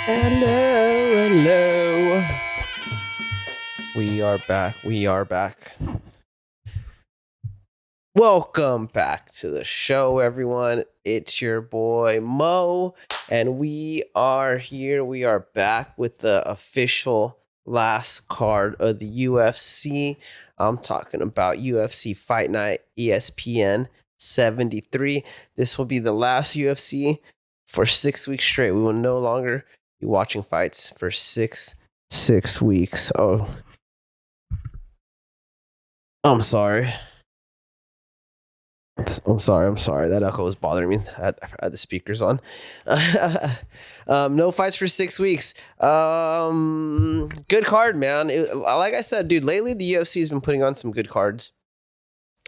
Hello. We are back. Welcome back to the show, everyone. It's your boy Mo, and we are here. We are back with the official last card of the UFC. I'm talking about UFC Fight Night, ESPN 73. This will be the last UFC for 6 weeks straight. We will no longer be watching fights for six weeks. Oh, I'm sorry. I'm sorry. That echo was bothering me. I had the speakers on. No fights for 6 weeks. Good card, man. Like I said, dude, lately the UFC has been putting on some good cards.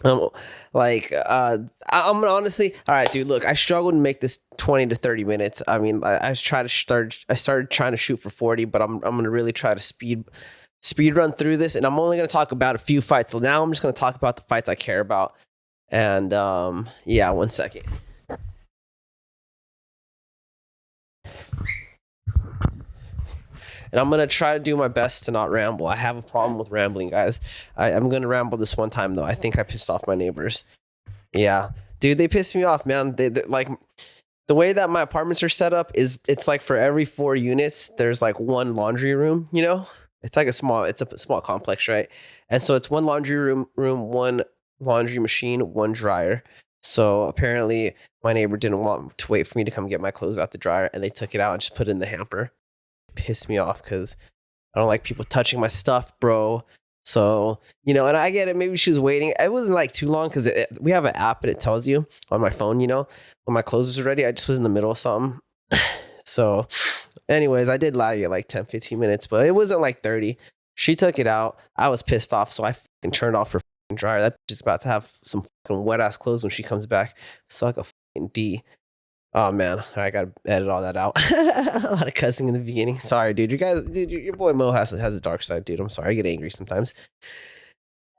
I'm gonna honestly, all right, dude. Look, I struggled to make this 20 to 30 minutes. I mean, I started trying to shoot for 40, but I'm gonna really try to speed run through this, and I'm only gonna talk about a few fights. So now I'm just gonna talk about the fights I care about. And yeah, 1 second. And I'm going to try to do my best to not ramble. I have a problem with rambling, guys. I'm going to ramble this one time, though. I think I pissed off my neighbors. Yeah. Dude, they pissed me off, man. They like, the way that my apartments are set up is it's like for every 4 units, there's like one laundry room, you know? It's like a small complex, right? And so it's one laundry room, one laundry machine, one dryer. So apparently my neighbor didn't want to wait for me to come get my clothes out the dryer, and they took it out and just put it in the hamper. It pissed me off because I don't like people touching my stuff, bro. So, and I get it. Maybe she was waiting. It wasn't like too long because we have an app and it tells you on my phone, when my clothes was ready. I just was in the middle of something. So anyways, I did lag it like 10, 15 minutes, but it wasn't like 30. She took it out. I was pissed off, so I fucking turned off her dryer. That bitch is about to have some fucking wet ass clothes when she comes back. Suck a fucking D. Oh man, I gotta edit all that out. A lot of cussing in the beginning. Sorry, dude. Your boy Mo has a dark side, dude. I'm sorry. I get angry sometimes.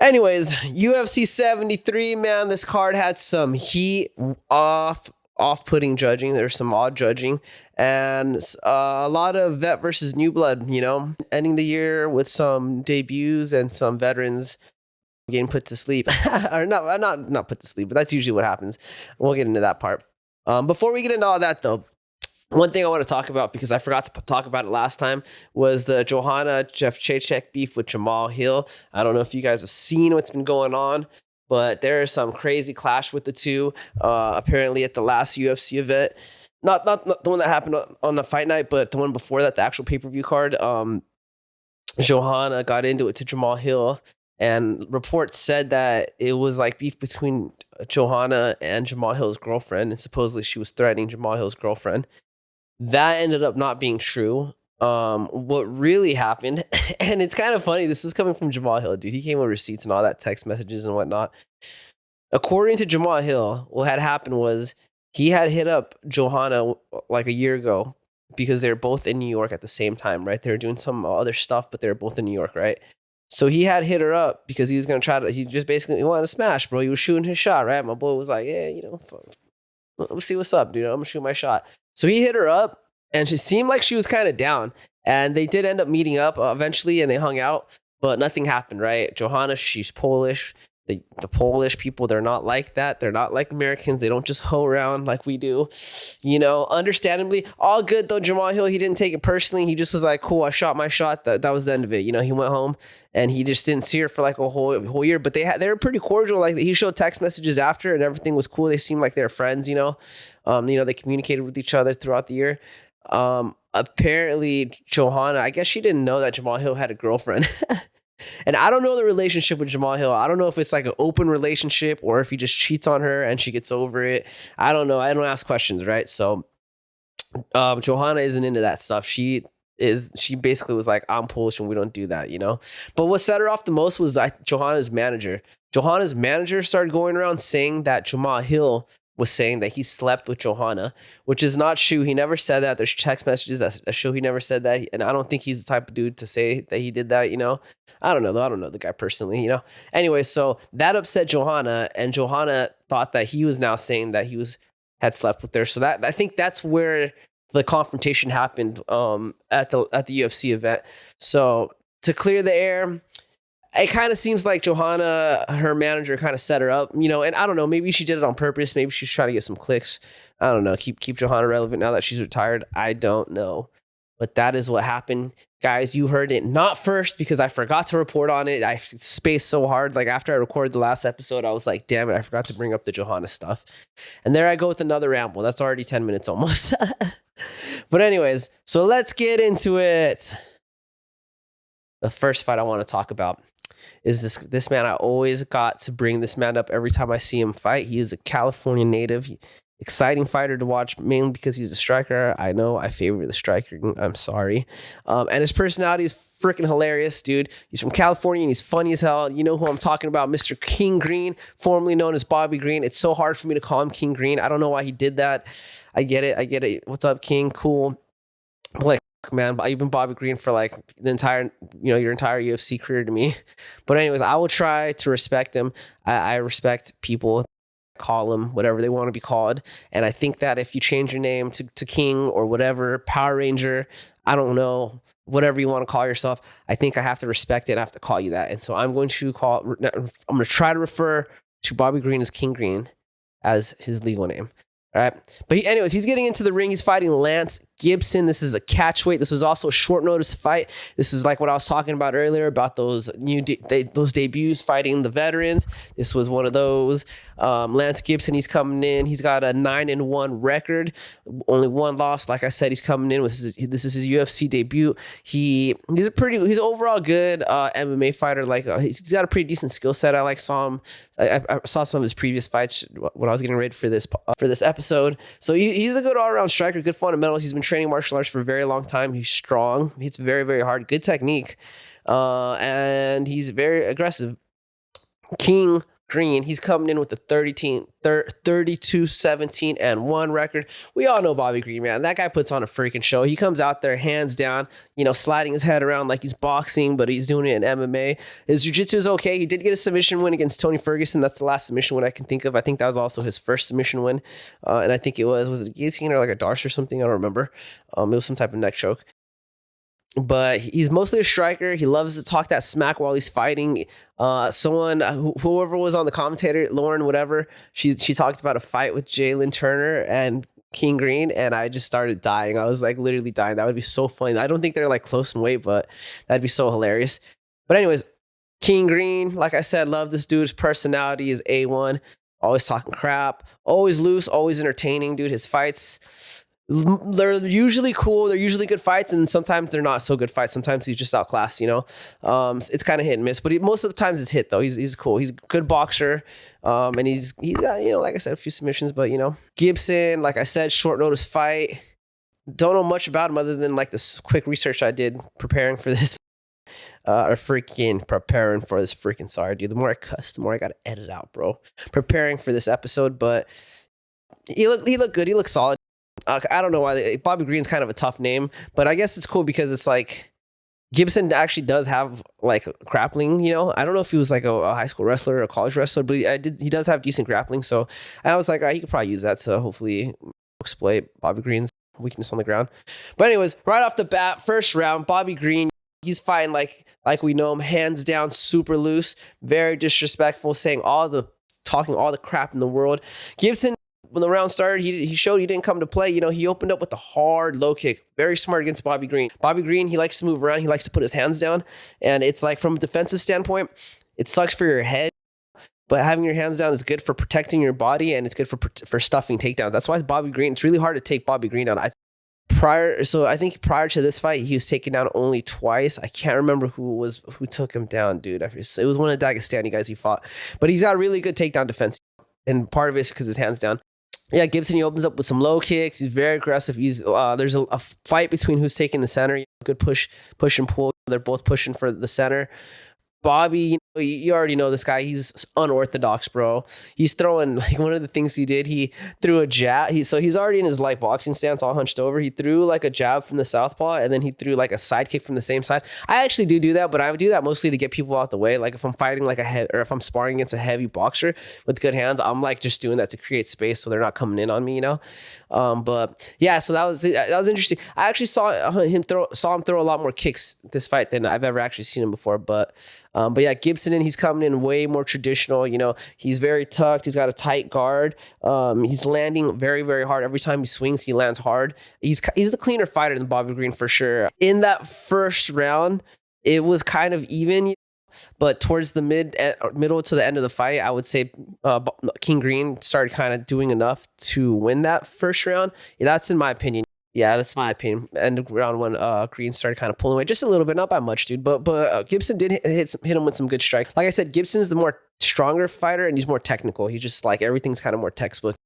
Anyways, UFC 73, man. This card had some heat, off-putting judging. There's some odd judging, and a lot of vet versus new blood. Ending the year with some debuts and some veterans getting put to sleep. Or not put to sleep, but that's usually what happens. We'll get into that part. Before we get into all that, though, one thing I want to talk about, because I forgot to talk about it last time, was the Joanna Jedrzejczyk beef with Jamahal Hill. I don't know if you guys have seen what's been going on, but there is some crazy clash with the two. Apparently at the last UFC event, not the one that happened on the fight night, but the one before that, the actual pay-per-view card. Joanna got into it to Jamahal Hill, and reports said that it was like beef between Joanna and Jamahal Hill's girlfriend, and supposedly she was threatening Jamahal Hill's girlfriend. That ended up not being true. What really happened, and it's kind of funny, this is coming from Jamahal Hill, dude. He came with receipts and all that, text messages and whatnot. According to Jamahal Hill, what had happened was he had hit up Joanna like a year ago because they were both in New York at the same time, right? They were doing some other stuff, but they were both in New York, right? So he had hit her up because he was going to he just basically wanted to smash, bro. He was shooting his shot, right? My boy was like, yeah, let's see what's up, dude. I'm going to shoot my shot. So he hit her up, and she seemed like she was kind of down. And they did end up meeting up eventually, and they hung out, but nothing happened, right? Joanna, she's Polish. The Polish people, they're not like that. They're not like Americans. They don't just hoe around like we do. Understandably, all good though. Jamahal Hill, he didn't take it personally. He just was like, cool, I shot my shot. That was the end of it. He went home and he just didn't see her for like a whole year. But they were pretty cordial. Like, he showed text messages after and everything was cool. They seemed like they were friends, they communicated with each other throughout the year. Apparently Joanna, I guess she didn't know that Jamahal Hill had a girlfriend. And I don't know the relationship with Jamahal Hill. I don't know if it's like an open relationship or if he just cheats on her and she gets over it. I don't know. I don't ask questions, right? So Joanna isn't into that stuff. She basically was like, I'm Polish and we don't do that, But what set her off the most was Joanna's manager. Joanna's manager started going around saying that Jamahal Hill was saying that he slept with Joanna, which is not true. He never said that. There's text messages that show he never said that. And I don't think he's the type of dude to say that he did that, I don't know, though. I don't know the guy personally, Anyway, so that upset Joanna, and Joanna thought that he was now saying that had slept with her. So that, I think that's where the confrontation happened at the UFC event. So to clear the air, it kind of seems like Joanna, her manager, kind of set her up, you know, and I don't know, maybe she did it on purpose. Maybe she's trying to get some clicks. I don't know. Keep Joanna relevant now that she's retired. I don't know. But that is what happened. Guys, you heard it not first because I forgot to report on it. I spaced so hard. Like after I recorded the last episode, I was like, damn it, I forgot to bring up the Joanna stuff. And there I go with another ramble. That's already 10 minutes almost. But anyways, so let's get into it. The first fight I want to talk about is this man. I always got to bring this man up every time I see him fight. He is a California native. Exciting fighter to watch, mainly because he's a striker. I know I favor the striker. I'm sorry. And his personality is freaking hilarious, dude. He's from California and he's funny as hell. You know who I'm talking about, Mr. King Green, formerly known as Bobby Green. It's so hard for me to call him King Green. I don't know why he did that. I get it. What's up, King? Cool. Like, man, you've been Bobby Green for like the entire, your entire UFC career to me. But anyways, I will try to respect him. I respect people. Call them whatever they want to be called, and I think that if you change your name to King or whatever, Power Ranger, I don't know, whatever you want to call yourself, I think I have to respect it. I have to call you that, and so I'm going to try to refer to Bobby Green as King Green as his legal name. All right. But anyways, he's getting into the ring. He's fighting Lance Gibson. This is a catch weight. This was also a short notice fight. This is like what I was talking about earlier about those those debuts fighting the veterans. This was one of those. Lance Gibson, he's coming in. He's got a 9-1 record, only one loss. Like I said, he's coming in with this is his UFC debut. He's overall good MMA fighter. Like he's got a pretty decent skill set. I saw some of his previous fights when I was getting ready for this episode. So he's a good all-around striker, good fundamentals. He's been training martial arts for a very long time. He's strong. He's very, very hard. Good technique. And he's very aggressive. King Green, he's coming in with the 32-17-1 record. We all know Bobby Green, man. That guy puts on a freaking show. He comes out there hands down, sliding his head around like he's boxing, but he's doing it in MMA. His jiu-jitsu is okay. He did get a submission win against Tony Ferguson. That's the last submission win I can think of. I think that was also his first submission win. And I think it was it a guillotine or like a darce or something? I don't remember. It was some type of neck choke. But he's mostly a striker. He loves to talk that smack while he's fighting. Whoever was on the commentator, Lauren, whatever, she talked about a fight with Jalen Turner and King Green, and I just started dying. I was like literally dying. That would be so funny. I don't think they're like close in weight, but that'd be so hilarious. But anyways, King Green, like I said, love this dude's personality is A1. Always talking crap. Always loose. Always entertaining, dude. His fights, they're usually cool. They're usually good fights, and sometimes they're not so good fights. Sometimes he's just outclassed, It's kind of hit and miss, but most of the times it's hit though. He's cool. He's a good boxer, and he's got like I said, a few submissions. But Gibson, like I said, short notice fight. Don't know much about him other than like this quick research I did preparing for this. Sorry, dude. The more I cuss, the more I gotta edit out, bro. Preparing for this episode, but he looked good. He looked solid. I don't know why Bobby Green's kind of a tough name, but I guess it's cool because it's like Gibson actually does have like grappling. I don't know if he was like a high school wrestler or a college wrestler, but he does have decent grappling. So I was like, he could probably use that to hopefully exploit Bobby Green's weakness on the ground. But anyways, right off the bat, first round, Bobby Green, he's fighting like we know him, hands down, super loose, very disrespectful, talking all the crap in the world. Gibson, when the round started, he showed he didn't come to play. He opened up with a hard low kick. Very smart against Bobby Green. Bobby Green, he likes to move around. He likes to put his hands down. And it's like from a defensive standpoint, it sucks for your head. But having your hands down is good for protecting your body, and it's good for stuffing takedowns. That's why Bobby Green, it's really hard to take Bobby Green down. I think prior to this fight, he was taken down only twice. I can't remember who took him down, dude. It was one of the Dagestani guys he fought. But he's got really good takedown defense. And part of it is because his hands down. Yeah, Gibson, he opens up with some low kicks. He's very aggressive. There's a fight between who's taking the center. Good push and pull. They're both pushing for the center. Bobby, You already know this guy. He's unorthodox, bro. He's throwing like one of the things he did. He threw a jab. He's already in his like boxing stance, all hunched over. He threw like a jab from the southpaw, and then he threw like a side kick from the same side. I actually do that, but I do that mostly to get people out the way. Like if I'm fighting like or if I'm sparring against a heavy boxer with good hands, I'm like just doing that to create space so they're not coming in on me, you know. But yeah, so that was interesting. I actually saw him throw a lot more kicks this fight than I've ever actually seen him before, but yeah, Gibson, he's coming in way more traditional. You know, he's very tucked. He's got a tight guard. He's landing very, very hard. Every time he swings, he lands hard. He's the cleaner fighter than Bobby Green for sure. In that first round, it was kind of even, but towards the middle to the end of the fight, I would say King Green started kind of doing enough to win that first round. Yeah, that's in my opinion. Yeah, that's my opinion. End of round one, Green started kind of pulling away just a little bit, not by much, dude. But Gibson did hit him with some good strikes. Like I said, Gibson's the more stronger fighter, and he's more technical. He's just like everything's kind of more textbook.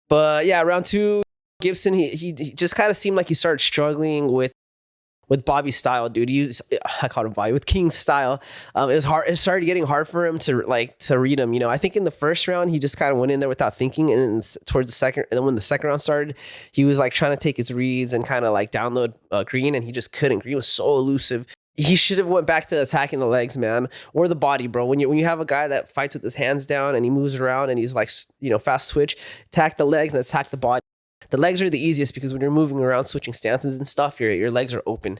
But yeah, round two, Gibson, he just kind of seemed like he started struggling with Bobby's style, dude. I called him Bobby with King's style. It was hard. It started getting hard for him to read him. You know, I think in the first round he just kind of went in there without thinking, and towards the second, and then when the second round started, he was like trying to take his reads and kind of like download Green, and he just couldn't. Green was so elusive. He should have went back to attacking the legs, man, or the body, bro. When you have a guy that fights with his hands down and he moves around and he's like, you know, fast twitch, attack the legs and attack the body. The legs are the easiest because when you're moving around, switching stances and stuff, your legs are open.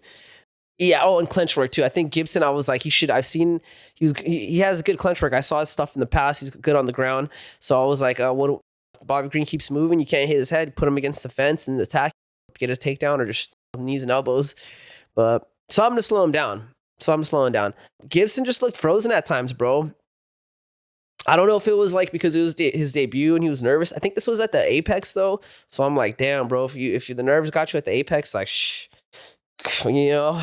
Yeah. Oh, and clench work too. I think Gibson, I was like, he has good clench work. I saw his stuff in the past. He's good on the ground. So I was like, what? Bobby Green keeps moving. You can't hit his head. Put him against the fence and attack, get his takedown, or just knees and elbows. But something to slow him down. Gibson just looked frozen at times, bro. I don't know if it was like because it was his debut and he was nervous. I think this was at the Apex though, so I'm like, damn, bro, if the nerves got you at the Apex, like, you know,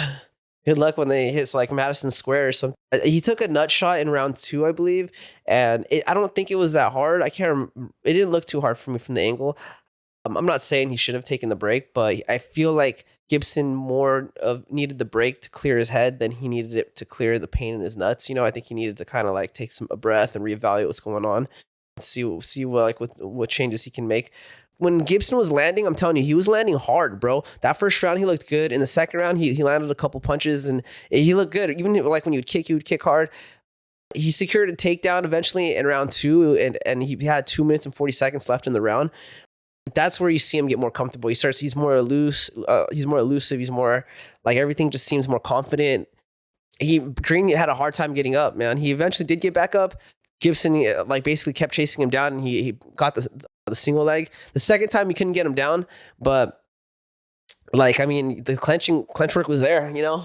good luck when they hit like Madison Square or something. He took a nut shot in round two, I believe, and I don't think it was that hard. I can't remember. It didn't look too hard for me from the angle. I'm not saying he should have taken the break, but I feel like Gibson needed the break to clear his head than he needed it to clear the pain in his nuts. You know, I think he needed to kind of like take a breath and reevaluate what's going on, and see what changes he can make. When Gibson was landing, I'm telling you, he was landing hard, bro. That first round, he looked good. In the second round, he landed a couple punches and he looked good. Even like when he would kick hard. He secured a takedown eventually in round two, and he had 2 minutes and 40 seconds left in the round. That's where you see him get more comfortable. He's more loose. He's more elusive. He's more like everything just seems more confident. Green had a hard time getting up, man. He eventually did get back up. Gibson like basically kept chasing him down, and he got the single leg. The second time he couldn't get him down, but like, I mean, the clench work was there, you know.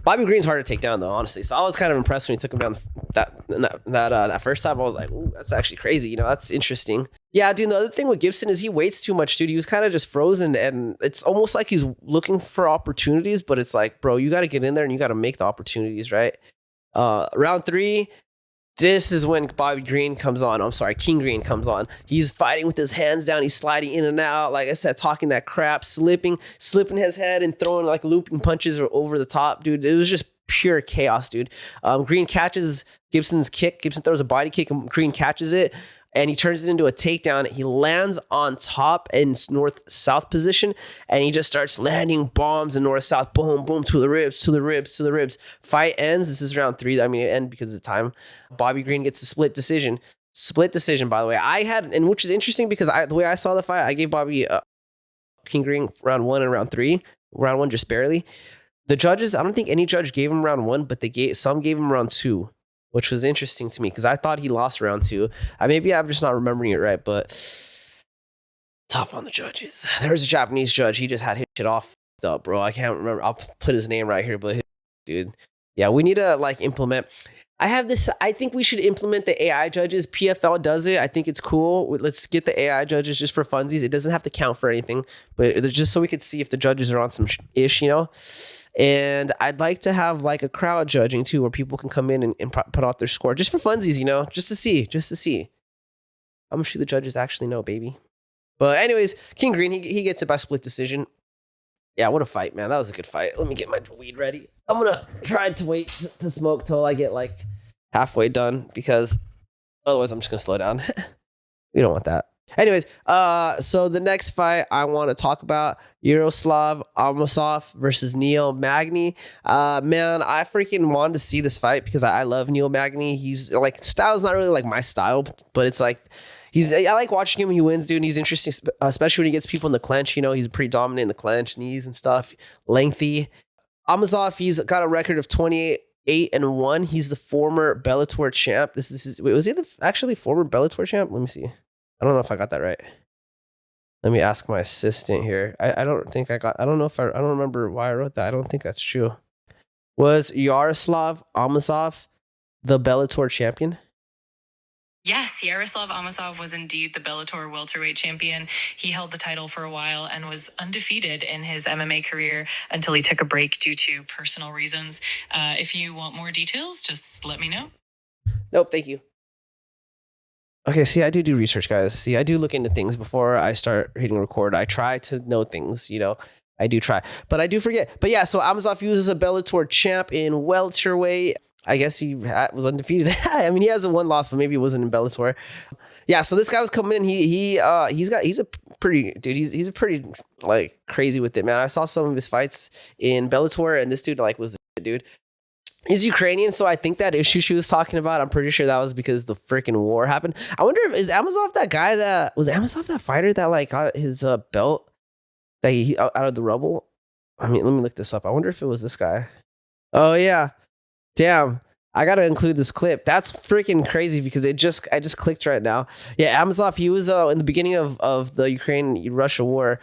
Bobby Green's hard to take down though, honestly. So I was kind of impressed when he took him down that first time. I was like, ooh, that's actually crazy. You know, that's interesting. Yeah, dude. The other thing with Gibson is he waits too much, dude. He was kind of just frozen, and it's almost like he's looking for opportunities, but it's like, bro, you got to get in there and you got to make the opportunities, right? Round three. This is when King Green comes on. He's fighting with his hands down. He's sliding in and out. Like I said, talking that crap, slipping his head and throwing like looping punches over the top, dude. It was just pure chaos, dude. Green catches Gibson's kick. Gibson throws a body kick and Green catches it. And he turns it into a takedown. He lands on top in north-south position, and he just starts landing bombs in north-south. Boom, boom, to the ribs. Fight ends. This is round three. I mean, it ended because of time. Bobby Green gets a split decision. Split decision, by the way. And which is interesting because the way I saw the fight, I gave Bobby King Green round one and round three. Round one just barely. The judges, I don't think any judge gave him round one, but some gave him round two, which was interesting to me because I thought he lost round two. Maybe I'm just not remembering it right, but tough on the judges. There was a Japanese judge. He just had his shit off up, bro. I can't remember. I'll put his name right here, but dude. Yeah, we need to like implement. I think we should implement the AI judges. PFL does it. I think it's cool. Let's get the AI judges just for funsies. It doesn't have to count for anything, but just so we could see if the judges are on some ish, you know? And I'd like to have like a crowd judging too, where people can come in and put out their score just for funsies, you know, just to see. How much do the judges actually know, baby? But anyways, King Green, he gets it by split decision. Yeah, what a fight, man. That was a good fight. Let me get my weed ready. I'm going to try to wait to smoke till I get like halfway done because otherwise I'm just gonna slow down. We don't want that. Anyways, so the next fight I want to talk about, Yaroslav Amosov versus Neil Magny. Man, I freaking wanted to see this fight because I love Neil Magny. He's like, style is not really like my style, but it's like, I like watching him when he wins, dude. And he's interesting, especially when he gets people in the clinch. You know, he's pretty dominant in the clinch, knees and stuff, lengthy. Amosov, he's got a record of 28-1. He's the former Bellator champ. Was he actually former Bellator champ? Let me see. I don't know if I got that right. Let me ask my assistant here. I don't think I don't remember why I wrote that. I don't think that's true. Was Yaroslav Amosov the Bellator champion? Yes, Yaroslav Amosov was indeed the Bellator welterweight champion. He held the title for a while and was undefeated in his MMA career until he took a break due to personal reasons. If you want more details, just let me know. Nope, thank you. Okay, see, I do research, guys. See, I do look into things before I start hitting record. I try to know things, you know. I do try, but I do forget. But yeah, so Amosov uses a Bellator champ in welterweight. I guess he was undefeated. I mean, he has a one loss, but maybe it wasn't in Bellator. Yeah, so this guy was coming in. He's a pretty dude. He's a pretty like crazy with it, man. I saw some of his fights in Bellator, and this dude like was the dude. He's Ukrainian, so I think that issue she was talking about, I'm pretty sure that was because the freaking war happened. I wonder if is Amosov that guy that was Amosov that fighter that like got his belt that he out of the rubble. I mean, let me look this up. I wonder if it was this guy. Oh yeah, damn. I gotta include this clip. That's freaking crazy because I just clicked right now. Yeah, Amosov. He was in the beginning of the Ukraine-Russia war.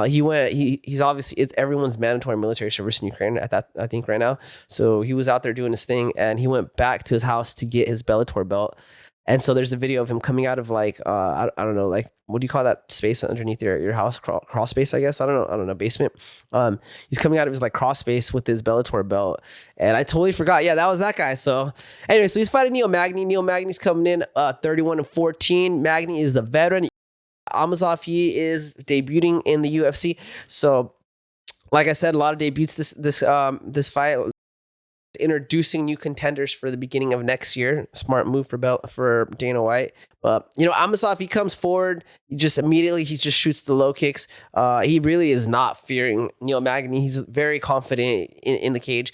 He's obviously, it's everyone's mandatory military service in Ukraine at that, I think right now. So he was out there doing his thing and he went back to his house to get his Bellator belt. And so there's a video of him coming out of like, I don't know, like, what do you call that space underneath your house? Crawl space, I guess. I don't know, basement. He's coming out of his like crawl space with his Bellator belt. And I totally forgot. Yeah, that was that guy. So anyway, so he's fighting Neil Magny. Neil Magny's coming in 31-14. Magny is the veteran. Amosov, he is debuting in the UFC. So, like I said, a lot of debuts this fight. Introducing new contenders for the beginning of next year. Smart move for Dana White. But you know, Amosov, he comes forward. He just shoots the low kicks. He really is not fearing Neil Magny. He's very confident in the cage.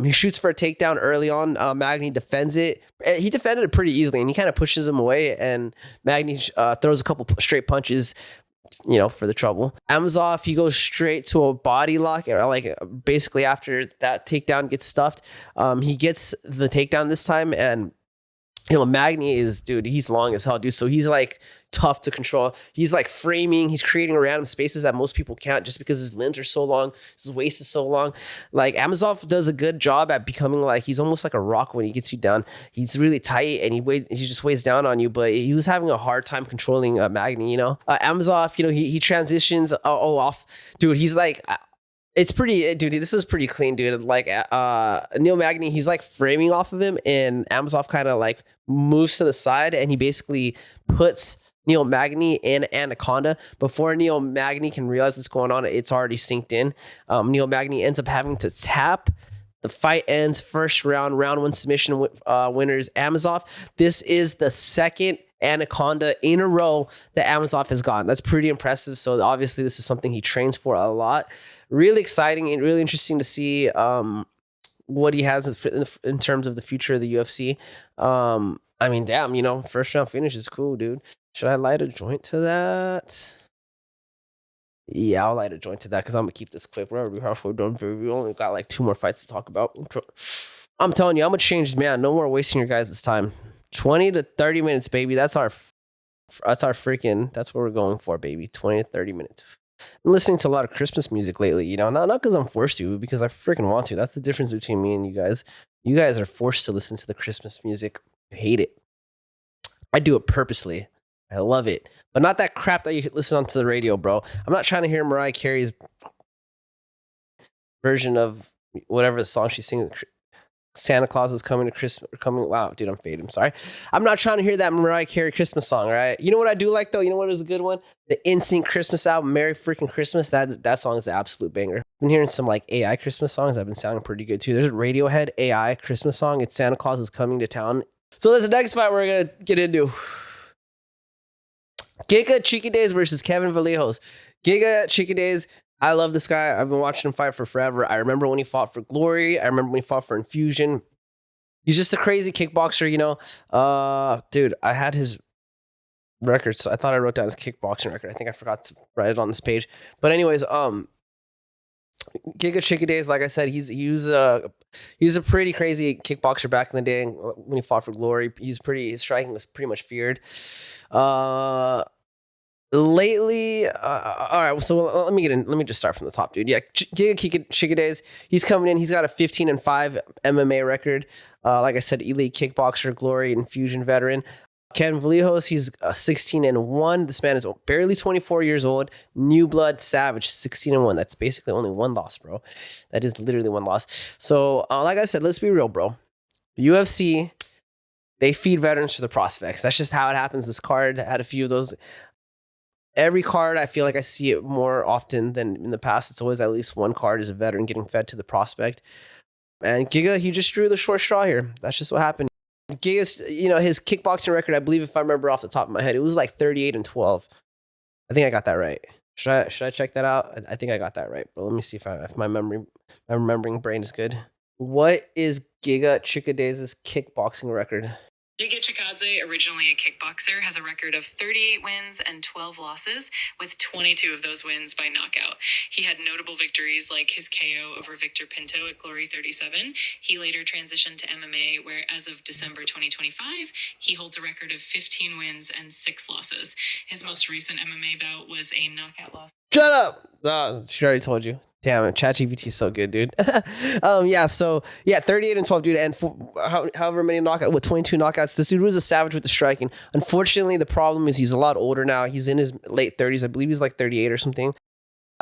He shoots for a takedown early on. Magny defends it. He defended it pretty easily, and he kind of pushes him away. And Magny throws a couple straight punches, you know, for the trouble. Amosov, he goes straight to a body lock, or like basically after that takedown gets stuffed. He gets the takedown this time, and you know, Magny is, dude, he's long as hell, dude. So he's like tough to control. He's like framing, he's creating random spaces that most people can't just because his limbs are so long, his waist is so long. Like Amosov does a good job at becoming like, he's almost like a rock when he gets you down. He's really tight and he just weighs down on you, but he was having a hard time controlling Magny, you know. Amosov, you know, he transitions off. Dude, he's like, it's pretty, dude. This is pretty clean, dude. Like Neil Magny, he's like framing off of him, and Amosov kind of like moves to the side, and he basically puts Neil Magny in Anaconda. Before Neil Magny can realize what's going on, it's already synced in. Neil Magny ends up having to tap. The fight ends first round one submission winners Amosov. This is the second Anaconda in a row that Amosov has gotten. That's pretty impressive. So obviously this is something he trains for a lot. Really exciting and really interesting to see what he has in terms of the future of the UFC. I mean, damn, you know, first round finish is cool, dude. Should I light a joint to that? Yeah, I'll light a joint to that because I'm gonna keep this quick. We're already halfway done, baby. We only got like 2 more fights to talk about. I'm telling you, I'm a changed man. No more wasting your guys' time. 20 to 30 minutes, baby. That's our freaking, that's what we're going for, baby. 20 to 30 minutes. I'm listening to a lot of Christmas music lately, you know, not because I'm forced to, because I freaking want to. That's the difference between me and you guys. You guys are forced to listen to the Christmas music. I hate it. I do it purposely. I love it. But not that crap that you listen onto the radio, bro. I'm not trying to hear Mariah Carey's version of whatever the song she's singing. Santa Claus is coming to Christmas. Wow, dude, I'm fading. I'm sorry. I'm not trying to hear that Mariah Carey Christmas song, all right? You know what I do like, though? You know what is a good one? The NSYNC Christmas album, Merry Freaking Christmas. That song is the absolute banger. I've been hearing some like AI Christmas songs that have been sounding pretty good, too. There's a Radiohead AI Christmas song. It's Santa Claus is coming to town. So there's the next fight we're going to get into. Giga Chikadze versus Kevin Vallejos. Giga Chikadze, I love this guy. I've been watching him fight for forever. I remember when he fought for Glory. I remember when he fought for Infusion. He's just a crazy kickboxer, you know. Dude, I had his records. So I thought I wrote down his kickboxing record. I think I forgot to write it on this page. But anyways, Giga Chikadze, like I said, he was a pretty crazy kickboxer back in the day when he fought for Glory. His striking was pretty much feared. Lately, all right. So let me just start from the top, dude. Yeah, Giga Chikadze, he's coming in. He's got a 15-5 MMA record. Like I said, elite kickboxer, Glory, Infusion veteran. Kevin Vallejos, he's 16-1. This man is barely 24 years old. New blood savage, 16-1. That's basically only one loss, bro. That is literally one loss. So, like I said, let's be real, bro. The UFC, they feed veterans to the prospects. That's just how it happens. This card had a few of those. Every card, I feel like I see it more often than in the past. It's always at least one card is a veteran getting fed to the prospect. And Giga, he just drew the short straw here. That's just what happened. Giga's, you know, his kickboxing record, I believe, if I remember off the top of my head, it was like 38-12. I think I got that right. Should I check that out? I think I got that right. But let me see if my remembering brain is good. What is Giga Chikadze's kickboxing record? Giga Chikadze, originally a kickboxer, has a record of 38 wins and 12 losses, with 22 of those wins by knockout. He had notable victories like his KO over Victor Pinto at Glory 37. He later transitioned to MMA, where as of December 2025, he holds a record of 15 wins and 6 losses. His most recent MMA bout was a knockout loss. Shut up! She already told you. Damn it, ChatGPT is so good, dude. 38-12, dude, and however many knockouts, with 22 knockouts. This dude was a savage with the striking. Unfortunately, the problem is he's a lot older now. He's in his late 30s. I believe he's like 38 or something.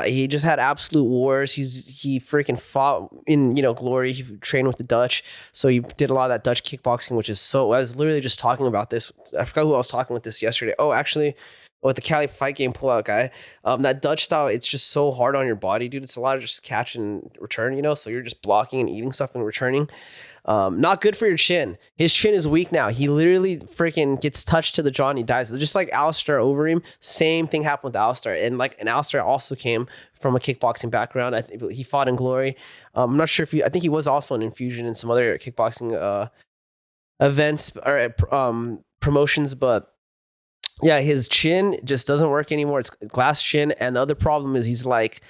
He just had absolute wars. He freaking fought in, you know, Glory. He trained with the Dutch, so he did a lot of that Dutch kickboxing, which is so. I was literally just talking about this. I forgot who I was talking with this yesterday. Oh, actually. With the Cali fight game pullout guy, that Dutch style, it's just so hard on your body, dude. It's a lot of just catch and return, you know? So you're just blocking and eating stuff and returning. Not good for your chin. His chin is weak now. He literally freaking gets touched to the jaw and he dies. Just like Alistair over him, same thing happened with Alistair. And Alistair also came from a kickboxing background. I think he fought in Glory. I'm not sure I think he was also an Infusion in some other kickboxing events or promotions, but yeah, his chin just doesn't work anymore. It's glass chin. And the other problem is he's like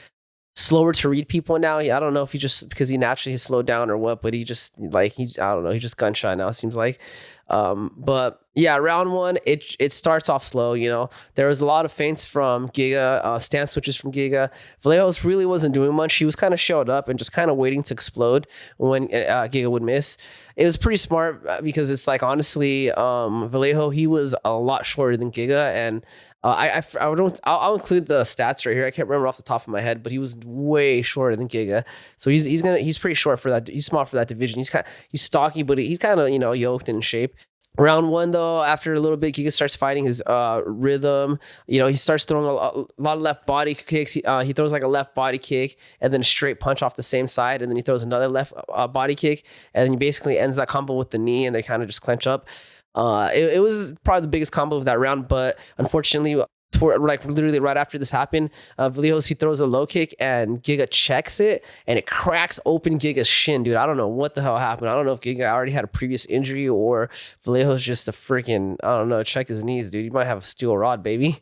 slower to read people now. I don't know if he just, because he naturally slowed down or what, but he just I don't know. He's just gun shy now, it seems like. But yeah, round one, it starts off slow, you know. There was a lot of feints from Giga, stance switches from Giga. Vallejos really wasn't doing much. He was kind of showed up and just kind of waiting to explode when Giga would miss. It was pretty smart because it's like, honestly, Vallejo, he was a lot shorter than Giga, and I'll include the stats right here. I can't remember off the top of my head, but he was way shorter than Giga. So he's pretty short for that. He's small for that division. He's stocky, but he's kind of, you know, yoked and in shape. Round one, though, after a little bit, Giga starts fighting his rhythm. You know, he starts throwing a lot of left body kicks. He throws like a left body kick and then a straight punch off the same side. And then he throws another left body kick. And then he basically ends that combo with the knee and they kind of just clench up. It was probably the biggest combo of that round. But unfortunately, like literally right after this happened, Vallejos, he throws a low kick and Giga checks it and it cracks open Giga's shin, dude. I don't know what the hell happened. I don't know if Giga already had a previous injury or Vallejos just a freaking, I don't know, check his knees, dude. He might have a steel rod, baby.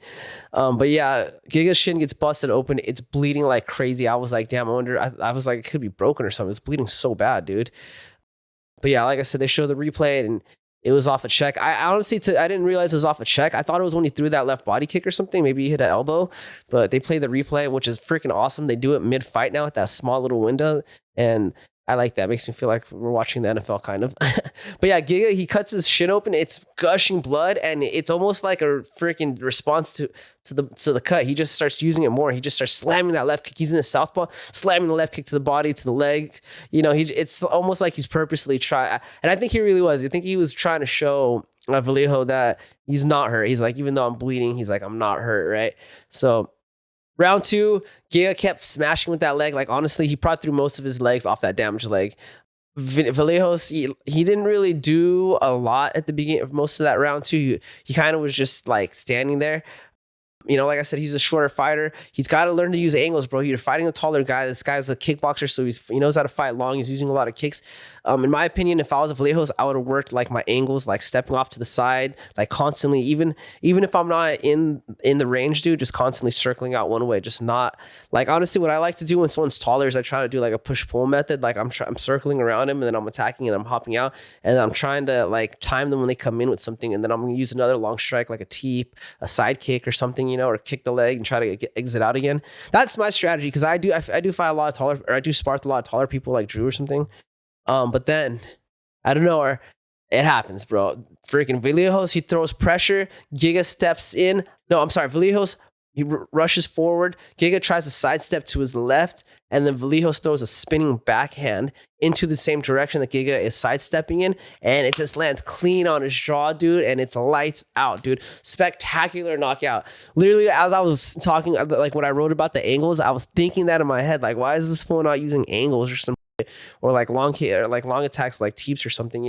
But yeah, Giga's shin gets busted open. It's bleeding like crazy. I was like, damn, I wonder, I was like, it could be broken or something. It's bleeding so bad, dude. But yeah, like I said, they showed the replay and it was off a check. I honestly, I didn't realize it was off a check. I thought it was when he threw that left body kick or something. Maybe he hit an elbow, but they play the replay, which is freaking awesome. They do it mid-fight now with that small little window. And I like that. Makes me feel like we're watching the NFL kind of. But yeah, Giga, he cuts his shin open. It's gushing blood, and it's almost like a freaking response to the cut. He just starts using it more. He just starts slamming that left kick. He's in a southpaw, slamming the left kick to the body, to the leg. It's almost like he's purposely trying. And I think he really was. I think he was trying to show Vallejo that he's not hurt. He's like, even though I'm bleeding, he's like, I'm not hurt, right? So round 2, Giga kept smashing with that leg. Like, honestly, he brought through most of his legs off that damaged leg. Vallejos, he didn't really do a lot at the beginning of most of that round 2. He kind of was just like standing there. Like I said, he's a shorter fighter. He's got to learn to use angles, bro. You're fighting a taller guy. This guy's a kickboxer, so he knows how to fight long. He's using a lot of kicks. In my opinion, if I was a Vallejos, I would have worked like my angles, like stepping off to the side, like constantly, even if I'm not in the range, dude, just constantly circling out one way. Just not like, honestly, what I like to do when someone's taller is I try to do like a push-pull method. Like I'm circling around him, and then I'm attacking and I'm hopping out, and then I'm trying to like time them when they come in with something, and then I'm going to use another long strike, like a teep, a side kick or something, or kick the leg and try to exit out again. That's my strategy, because I do fight a lot of taller, or I do spar with a lot of taller people like Drew or something. But then I don't know, or it happens, bro. Freaking Vallejos, he throws pressure. Giga steps in. No, I'm sorry. Vallejos, he rushes forward. Giga tries to sidestep to his left, and then Vallejos throws a spinning backhand into the same direction that Giga is sidestepping in, and it just lands clean on his jaw, dude, and it's lights out, dude. Spectacular knockout. Literally, as I was talking, like when I wrote about the angles, I was thinking that in my head, like, why is this fool not using angles or some, or like long attacks like teeps or something,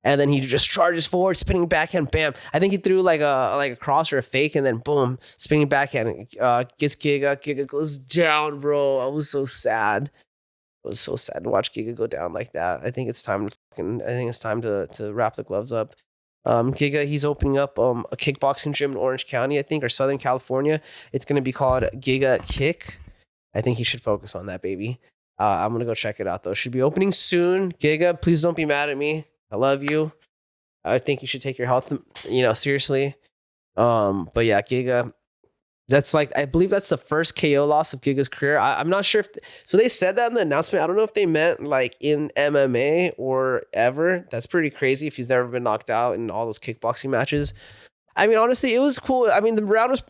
And then he just charges forward, spinning backhand, bam. I think he threw like a cross or a fake, and then boom, spinning backhand, gets Giga. Giga goes down, bro. I was so sad. It was so sad to watch Giga go down like that. I think it's time to wrap the gloves up. Giga, he's opening up a kickboxing gym in Orange County, I think, or Southern California. It's gonna be called Giga Kick. I think he should focus on that, baby. I'm gonna go check it out though. Should be opening soon. Giga, please don't be mad at me. I love you. I think you should take your health, seriously. But yeah, Giga, that's like, I believe that's the first KO loss of Giga's career. I'm not sure so they said that in the announcement. I don't know if they meant like in MMA or ever. That's pretty crazy if he's never been knocked out in all those kickboxing matches. I mean, honestly, it was cool. I mean, the round was,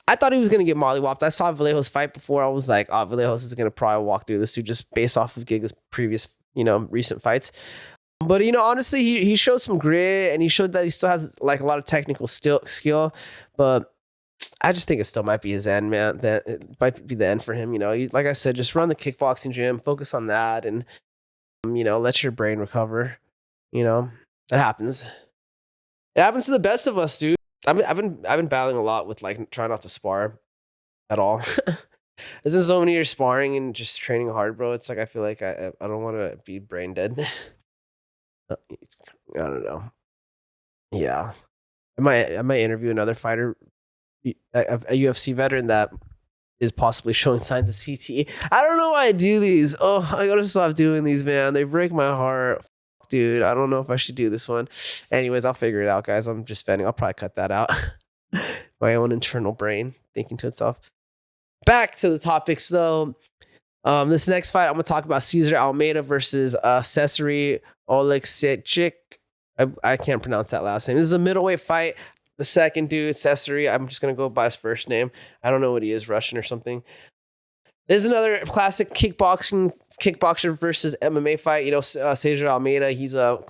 I thought he was going to get mollywopped. I saw Vallejos fight before. I was like, oh, Vallejos is going to probably walk through this dude just based off of Giga's previous, recent fights. But, honestly, he showed some grit, and he showed that he still has like a lot of technical skill. But I just think it still might be his end, man. That it might be the end for him. Like I said, just run the kickboxing gym, focus on that, and let your brain recover. That happens. It happens to the best of us, dude. I've been battling a lot with like trying not to spar at all. It's been so many years sparring and just training hard, bro. It's like I feel like I don't want to be brain dead. I don't know. Yeah, I might interview another fighter, a UFC veteran that is possibly showing signs of CTE. I don't know why I do these. Oh, I gotta stop doing these, man. They break my heart. Fuck, dude, I don't know if I should do this one. Anyways, I'll figure it out, guys. I'm just venting. I'll probably cut that out. My own internal brain thinking to itself. Back to the topics, though. This next fight, I'm gonna talk about Cesar Almeida versus Cesare Olexic. I can't pronounce that last name. This is a middleweight fight. The second dude, Cesare, I'm just gonna go by his first name. I don't know what he is, Russian or something. This is another classic kickboxer versus MMA fight. Cesar Almeida, he's a,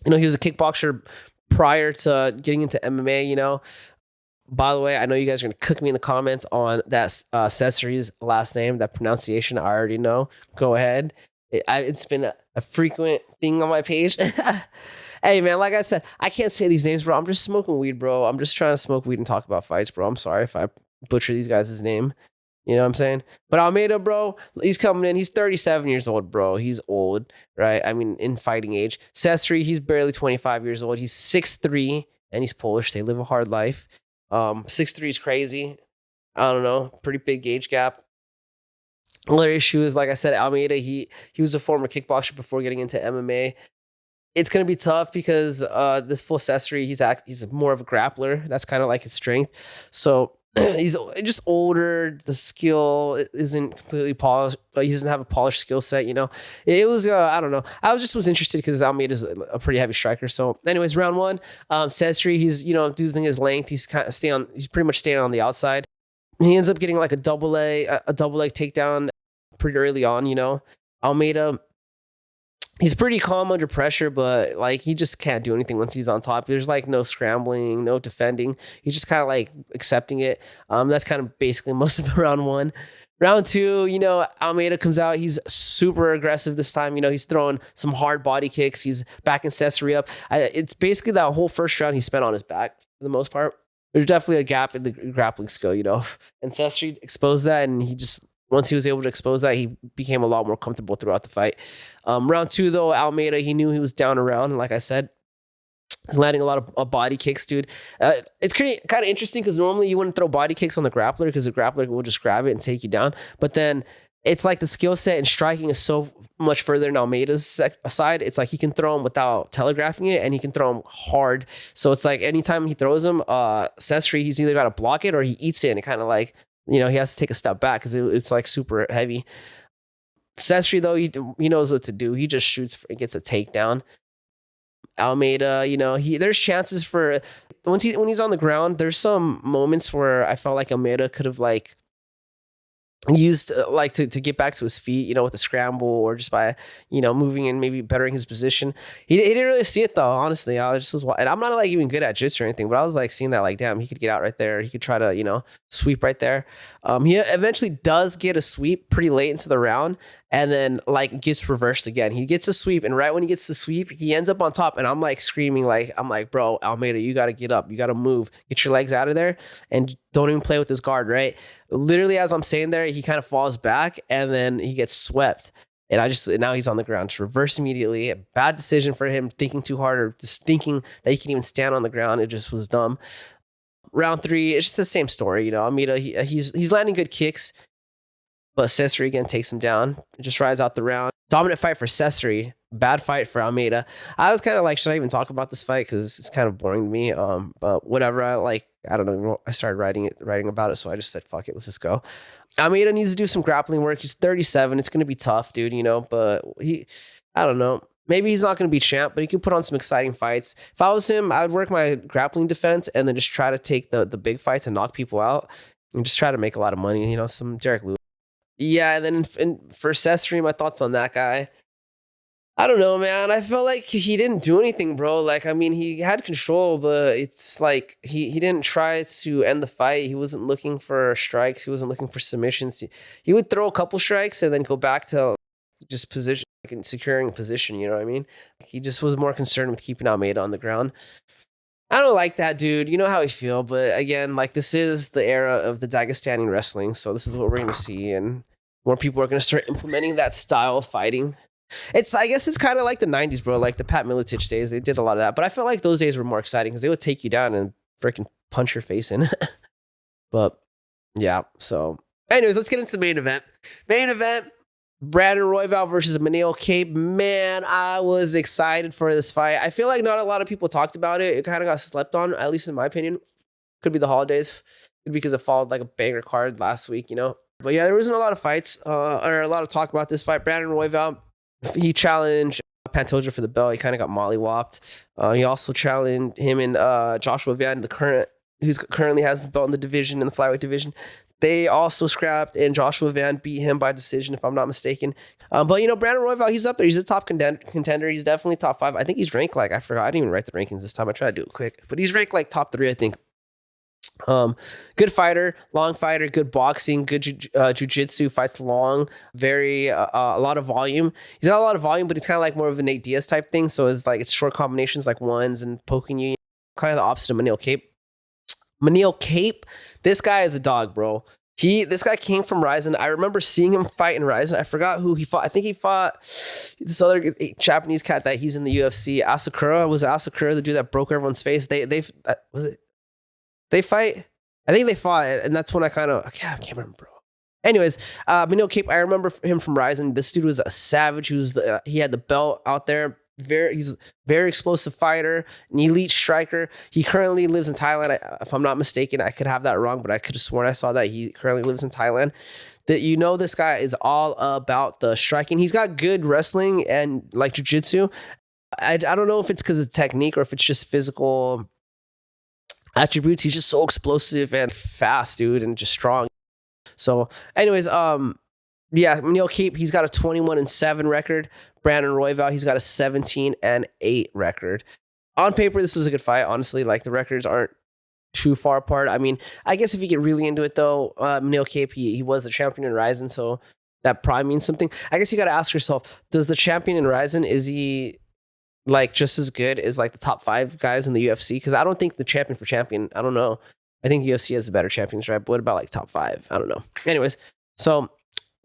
he was a kickboxer prior to getting into MMA. By the way, I know you guys are going to cook me in the comments on that Cesare's last name, that pronunciation. I already know. Go ahead. It's been a frequent thing on my page. Hey, man, like I said, I can't say these names, bro. I'm just smoking weed, bro. I'm just trying to smoke weed and talk about fights, bro. I'm sorry if I butcher these guys' name. You know what I'm saying? But Almeida, bro, he's coming in. He's 37 years old, bro. He's old, right? I mean, in fighting age. Cesare, he's barely 25 years old. He's 6'3", and he's Polish. They live a hard life. 6'3" is crazy. I don't know. Pretty big age gap. Another issue is, like I said, Almeida, he was a former kickboxer before getting into MMA. It's going to be tough because this full Cesare, he's more of a grappler. That's kind of like his strength. So he's just older. The skill isn't completely polished. He doesn't have a polished skill set. It was I don't know. I was interested because Almeida is a pretty heavy striker. So, anyways, round one, Cesare, he's using his length. He's he's pretty much staying on the outside. He ends up getting like a double leg takedown pretty early on. Almeida, he's pretty calm under pressure, but like he just can't do anything once he's on top. There's like no scrambling, no defending. He's just kind of like accepting it. That's kind of basically most of round one. Round two, Almeida comes out. He's super aggressive this time. He's throwing some hard body kicks. He's backing Cesare up. It's basically that whole first round he spent on his back for the most part. There's definitely a gap in the grappling skill, and Cesare exposed that, and once he was able to expose that, he became a lot more comfortable throughout the fight. Round two, though, Almeida, he knew he was down around. And like I said, he's landing a lot of body kicks, dude. It's kind of interesting because normally you wouldn't throw body kicks on the grappler because the grappler will just grab it and take you down. But then it's like the skill set and striking is so much further in Almeida's side. It's like he can throw him without telegraphing it, and he can throw him hard. So it's like anytime he throws him, Cesare, he's either got to block it or he eats it, and it kind of like, he has to take a step back because it's like super heavy. Cesare, though, he knows what to do. He just shoots and gets a takedown. Almeida, there's chances for when he's on the ground. There's some moments where I felt like Almeida could have like used to get back to his feet, with a scramble or just by, moving and maybe bettering his position. He didn't really see it though, honestly. I just was, and I'm not like even good at jiu-jitsu or anything, but I was like seeing that like, damn, he could get out right there. He could try to, sweep right there. He eventually does get a sweep pretty late into the round and then like gets reversed again. He gets a sweep, and right when he gets the sweep, he ends up on top, and I'm like screaming, I'm like, bro, Almeida, you got to get up. You got to move. Get your legs out of there and don't even play with this guard, right? Literally, as I'm saying there, he kind of falls back and then he gets swept. And now he's on the ground. Just reverse immediately. A bad decision for him, thinking too hard or just thinking that he can even stand on the ground. It just was dumb. Round three, it's just the same story. Almeida, he's landing good kicks, but Cesare again takes him down. Just rides out the round. Dominant fight for Cesare. Bad fight for Almeida. I was kind of like, should I even talk about this fight? Because it's kind of boring to me. But whatever. I don't know. I started writing about it, so I just said, fuck it, let's just go. Almeida needs to do some grappling work. He's 37. It's gonna be tough, dude. But I don't know. Maybe he's not gonna be champ, but he could put on some exciting fights. If I was him, I would work my grappling defense and then just try to take the big fights and knock people out and just try to make a lot of money. Some Derek Lewis. Yeah, and then for Cesare, my thoughts on that guy. I don't know, man. I felt like he didn't do anything, bro. He had control, but it's like he didn't try to end the fight. He wasn't looking for strikes. He wasn't looking for submissions. He would throw a couple strikes and then go back to just position, and securing position. You know what I mean? He just was more concerned with keeping Almeida on the ground. I don't like that, dude. You know how I feel, but again, this is the era of the Dagestani wrestling, so this is what we're going to see, and more people are going to start implementing that style of fighting. I guess it's kind of like the 90s, bro, like the Pat Miletich days. They did a lot of that, but I felt like those days were more exciting because they would take you down and freaking punch your face in. But yeah, so anyways, let's get into the main event. Brandon Royval versus Manel Kape. Man, I was excited for this fight. I feel like not a lot of people talked about it. It kind of got slept on, at least in my opinion. Could be the holidays. Could be because it followed like a banger card last week, But yeah, there wasn't a lot of fights or a lot of talk about this fight. Brandon Royval, he challenged Pantoja for the belt. He kind of got mollywopped. He also challenged him and Joshua Van, who's currently has the belt in the division, in the flyweight division. They also scrapped, and Joshua Van beat him by decision, if I'm not mistaken. But, Brandon Royval, he's up there. He's a top contender. He's definitely top 5. I think he's ranked I forgot. I didn't even write the rankings this time. I tried to do it quick. But he's ranked top 3, I think. Good fighter, long fighter, good boxing, good jiu-jitsu, fights long, very a lot of volume. He's got a lot of volume, but it's kind of like more of a Nate Diaz type thing. So it's short combinations like ones and poking you, kind of the opposite of Manel Kape. Manel Kape, this guy is a dog, bro. This guy came from Ryzen. I remember seeing him fight in Ryzen. I forgot who he fought. I think he fought this other Japanese cat that he's in the UFC. Asakura. Was Asakura the dude that broke everyone's face? They fight? I think they fought, and that's when I can't remember, bro. Anyways, Manel Kape, I remember him from Ryzen. This dude was a savage. He had the belt out there. he's very explosive fighter, an elite striker. He currently lives in Thailand. If I'm not mistaken, I could have that wrong, but I could have sworn I saw that he currently lives in Thailand. That this guy is all about the striking. He's got good wrestling and like jiu-jitsu. I don't know if it's because of technique or if it's just physical attributes. He's just so explosive and fast, dude, and just strong. So, anyways, Manel Kape, he's got a 21-7 record. Brandon Royval, he's got a 17-8 record. On paper, this was a good fight. Honestly, like the records aren't too far apart. I mean, I guess if you get really into it, though, Manel Kape, he was the champion in Ryzen, so that probably means something. I guess you got to ask yourself: does the champion in Ryzen, is he like just as good as like the top 5 guys in the UFC? Because I don't think the champion for champion, I don't know. I think UFC has the better champions, right? But what about like top 5? I don't know. Anyways, so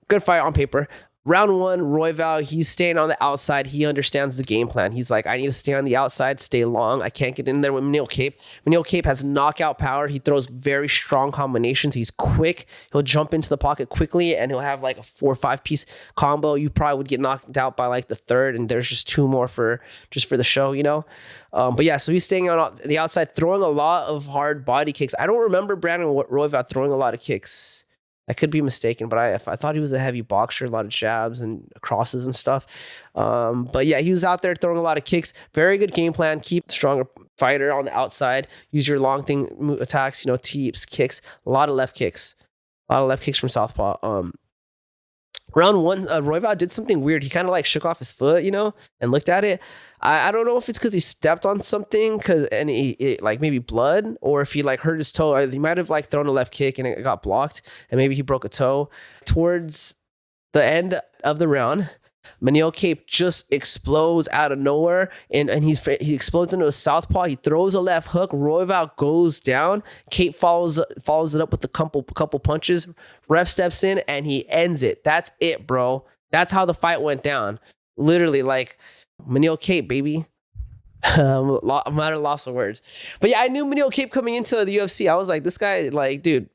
good fight on paper. Round 1, Royval, he's staying on the outside. He understands the game plan. He's like, I need to stay on the outside, stay long. I can't get in there with Manel Kape. Manel Kape has knockout power. He throws very strong combinations. He's quick. He'll jump into the pocket quickly, and he'll have like a 4 or 5 piece combo. You probably would get knocked out by like the third, and there's just 2 more for the show, But yeah, so he's staying on the outside, throwing a lot of hard body kicks. I don't remember Brandon Royval throwing a lot of kicks. I could be mistaken, but I thought he was a heavy boxer, a lot of jabs and crosses and stuff. But yeah, he was out there throwing a lot of kicks. Very good game plan. Keep stronger fighter on the outside. Use your long thing attacks, teeps, kicks. A lot of left kicks. From southpaw. Round 1, Royval did something weird. He kind of like shook off his foot, and looked at it. I don't know if it's because he stepped on something, and it like maybe blood, or if he like hurt his toe. He might have like thrown a left kick and it got blocked, and maybe he broke a toe. Towards the end of the round, Manel Kape just explodes out of nowhere, and he explodes into a southpaw. He throws a left hook. Royval goes down. Kape follows it up with a couple punches. Ref steps in and he ends it. That's it, bro. That's how the fight went down. Literally, like Manel Kape, baby. I'm at a loss of words. But yeah, I knew Manel Kape coming into the UFC. I was like, this guy, like, dude,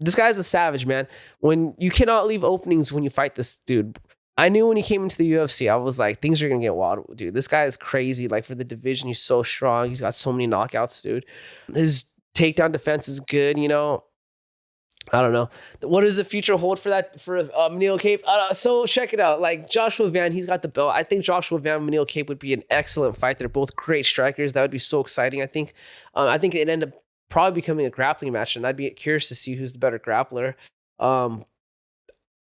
this guy's a savage, man. When you cannot leave openings when you fight this dude. I knew when he came into the UFC, I was like, things are going to get wild, dude. This guy is crazy. Like, for the division, he's so strong. He's got so many knockouts, dude. His takedown defense is good, I don't know. What does the future hold for Manel Kape? So check it out. Like, Joshua Van, he's got the belt. I think Joshua Van and Manel Kape would be an excellent fight. They're both great strikers. That would be so exciting, I think. I think it'd end up probably becoming a grappling match, and I'd be curious to see who's the better grappler.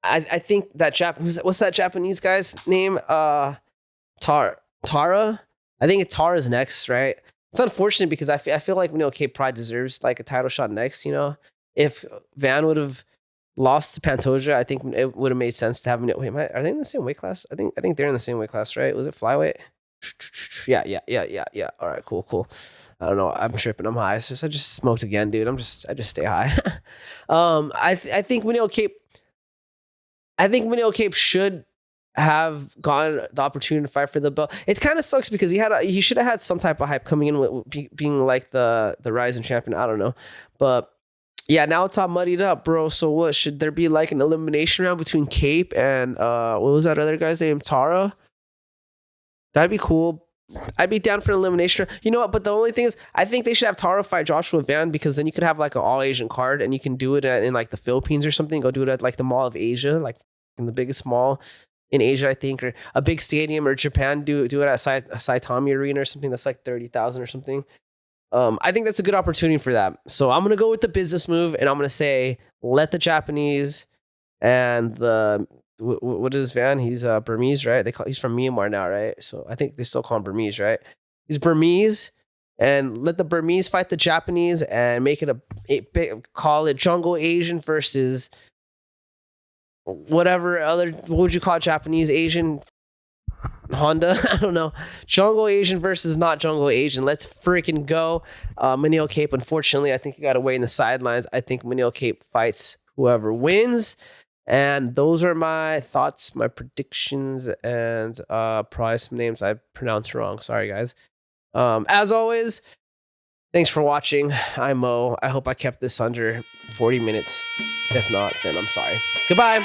I think that what's that Japanese guy's name? Tara. I think Tara's next, right? It's unfortunate because I feel like Manel Kape probably deserves like a title shot next. If Van would have lost to Pantoja, I think it would have made sense to have Manel. Wait, are they in the same weight class? I think they're in the same weight class, right? Was it flyweight? Yeah. All right, cool. I don't know. I'm tripping. I'm high. I just smoked again, dude. I just stay high. I think Manel Kape should have gotten the opportunity to fight for the belt. It kind of sucks because he should have had some type of hype coming in with being like the Ryzen champion. I don't know, but yeah, now it's all muddied up, bro. So what, should there be like an elimination round between Kape and what was that other guy's name? Tara? That'd be cool. I'd be down for an elimination. You know what? But the only thing is, I think they should have Tara fight Joshua Van, because then you could have like an all Asian card, and you can do it in like the Philippines or something. Go do it at like the Mall of Asia, like in the biggest mall in Asia, I think, or a big stadium, or Japan. Do it at Saitama Arena or something that's like 30,000 or something. I think that's a good opportunity for that. So I'm gonna go with the business move, and I'm gonna say let the Japanese and the what is Van? He's Burmese, right? He's from Myanmar now, right? So I think they still call him Burmese, right? He's Burmese, and let the Burmese fight the Japanese and make it call it Jungle Asian versus whatever other, what would you call it? Japanese Asian Honda? I don't know. Jungle Asian versus not Jungle Asian. Let's freaking go. Manel Kape, unfortunately, I think he got away in the sidelines. I think Manel Kape fights whoever wins. And those are my thoughts, my predictions, and probably some names I pronounced wrong. Sorry, guys. As always, thanks for watching. I'm Mo. I hope I kept this under 40 minutes. If not, then I'm sorry. Goodbye.